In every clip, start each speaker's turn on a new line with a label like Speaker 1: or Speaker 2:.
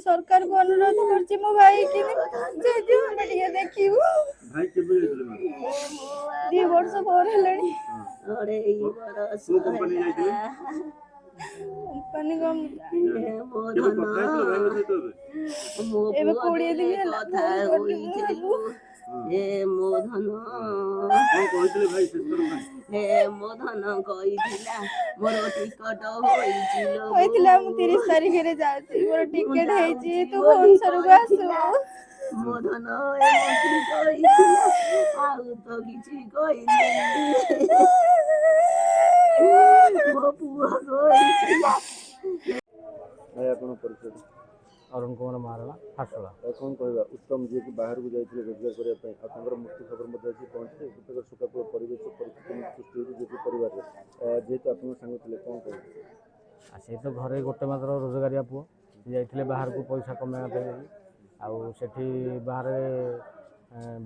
Speaker 1: सरकार को अनुरोध करछि मो भाई कि जे जे हम टिके देखिबू
Speaker 2: भाई केबे जाइतले
Speaker 1: 2 वर्ष पर हेलणी
Speaker 2: अरे ई बरस को कंपनी जाइतले
Speaker 1: कंपनी को
Speaker 2: केबे କଥା ହେଇतले ଭାଇଙ୍କ ସହିତ
Speaker 1: मो एबे 20 दिन ହେଲା
Speaker 2: କଥା ହୋଇଥିଲୁ हे मो धन कौन कहले भाई शेषर भाई हे मो धन कहिथिला मोर टिकट होइचिलो
Speaker 1: होइतिला मु 30 तारिख रे जाउछि मोर टिकट हेछि तू भुवनेश्वर को आसु
Speaker 2: मो धन एमती कहिथिला आउ तो किछि कहिनी मो पुआ कहिथिला भाई अपन परिचय
Speaker 3: अरुण कुमार महाराणा फाटोला
Speaker 2: कौन कहवा उत्तम जी की बाहर को जाइए रोजगार करने मृत्यु खबर अच्छी पहुंचे गोटे शोकाकुल परिवेश परिस्थिति सृष्टि होती परिवार जेहेतु आप सांग थे कौन कह
Speaker 3: से तो घरे गोटे मात्र रोजगारिया पुओ जाइए बाहर को पैसा कमाइबा आउ सेठी बाहर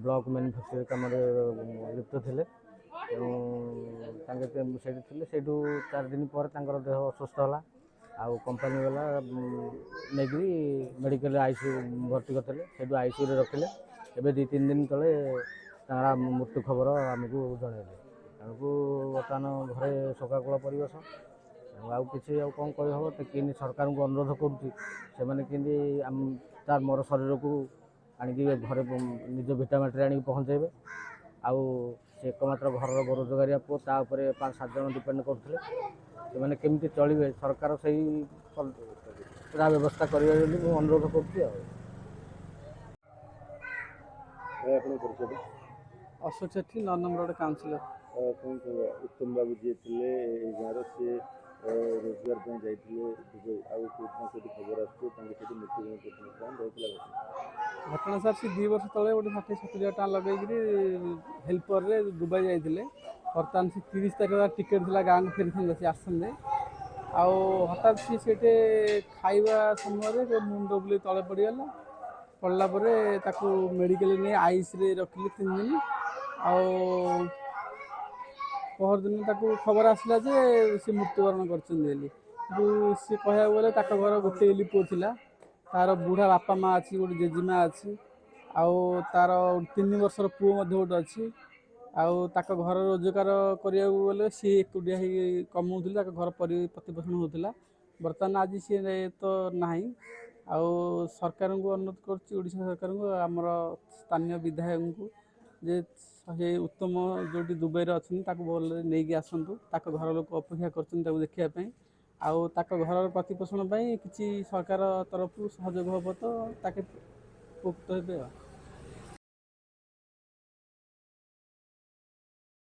Speaker 3: ब्लॉक मैन्युफैक्चर कम लिप्त थे से 4 दिन पर देह असुस्थ है आउ कंपनी वाला नहीं मेडिकल आईसीयू भर्ती करते से आईसीयू रखिले एवं 2-3 दिन तले मृत्यु खबर आमको जनइले तेणुक बर्तमान घरे शोकाकुल परिवेश आउ कि कौन कह कि सरकार को अनुरोध करुँचे तार मोर शरीर को आणिक घरे निज भिटामाटी आनी पहुँचेबे आउ से एकमात्र घर बेरोजगारिया पुओ तापर 5-7 जन डिपेंड करते से केमती चलिए सरकार से पूरा व्यवस्था करेंगे अनुरोध कर
Speaker 4: अशोक सेठी 9 नंबर वार्ड काउंसिलर
Speaker 2: कौन कह उत्तम बाबू जी थे गाँव सी रोजगार जाइए दुबई आउ खबर आसती मृत्यु
Speaker 4: घटना सार से 2 वर्ष तले गोटे 60-70 टका लगे हेल्पर रे दुबई जाइए बर्तमान से 30 तारिख टिकेट थी गाँव को फेरी सी आसते आउ हठात सी खाइबा समय मुंड बुले तले पड़गला पड़ला मेडिकल नहीं आईस रे रखिले 3 दिन आउ पहर दिन खबर आसला जे सी मृत्युवरण कर सी कह गले घर गोटे पुओ थिला तार बुढ़ा बापा माँ अच्छी गोटे जेजेमा अच्छी आउ तार 3 वर्षर पुओ गोटे अच्छी आउ घर रोजगार करा सी एकुटिया कमाऊला घर प्रतिपोषण होता बर्तमान आज सी तो ना आउ सरकार को अनुरोध करोड़शा सरकार को आमर स्थानीय विधायक को जे उत्तम जो दुबई अच्छा भल नहीं आसतु घर लोक अपेक्षा कर देखापी आउ घर प्रतिपोषण किसी सरकार तरफ सहयोग हम तो उपकृत हे।